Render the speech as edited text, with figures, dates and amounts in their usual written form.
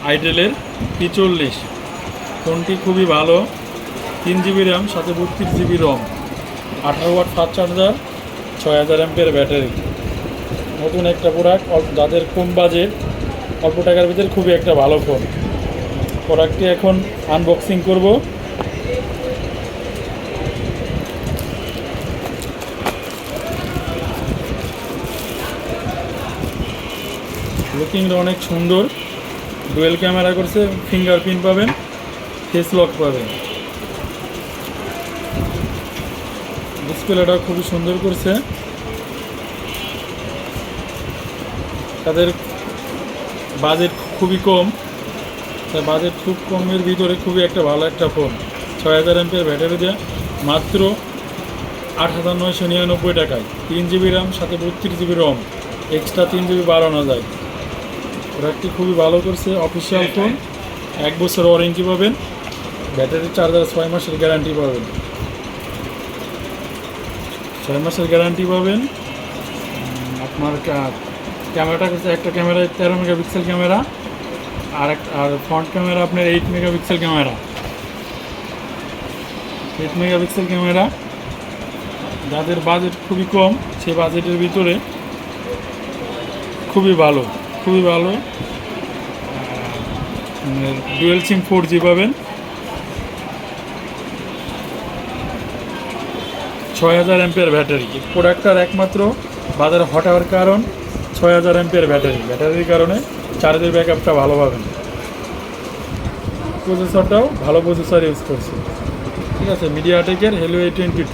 আইটেলের p40। ফোনটি খুবই ভালো, 3 GB র্যাম, সাথে 32 GB রম, 18 ওয়াট ফাস্ট চার্জার, 6000 এমপিএর ব্যাটারি। নতুন একটা প্রোডাক্ট, যাদের কম বাজেট, অল্প টাকার ভিতরে খুবই একটা ভালো ফোন। প্রোডাক্টটি এখন আনবক্সিং করব। লুকিংটা অনেক সুন্দর, ডুয়েল ক্যামেরা করছে, ফিঙ্গারপ্রিন্ট পাবেন, ফেস লক পাবেন। ডিসপ্লেটা খুবই সুন্দর করছে। তাদের বাজেট খুবই কম, তাই বাজেট খুব কমের ভিতরে খুবই একটা ভালো একটা ফোন। 6000 এমপিএর ব্যাটারি দেওয়া, মাত্র 8999 টাকায়। 3 GB র্যাম, সাথে 32 GB রম, এক্সট্রা 3 GB বাড়ানো যায়। প্রোডাক্টটি খুবই ভালো করছে। অফিসিয়াল ফোন, 1 বছর ওয়ারেন্টি পাবেন, ব্যাটারি চার্জার 6 মাসের গ্যারান্টি পাবেন। 6 মাসের গ্যারান্টি পাবেন। আপনার ক্যামেরাটা করছে, একটা ক্যামেরায় 13 মেগাপিক্সেল ক্যামেরা, আর ফ্রন্ট ক্যামেরা আপনার 8 মেগাপিক্সেল ক্যামেরা। 8 megapixel camera. যাদের বাজেট খুবই কম, সেই বাজেটের ভিতরে খুবই ভালো, খুবই ভালো। ডুয়েল সিম 4G পাবেন। 6000 এমপিএর ব্যাটারি। প্রোডাক্টটার একমাত্র বাজারে হট হওয়ার কারণ 6000 এমপিএর ব্যাটারির কারণে চার্জের ব্যাকআপটা ভালো পাবেন। প্রসেসরটাও ভালো প্রসেসর ইউজ করছে। ঠিক আছে, মিডিয়াটেকের হেলিও A22।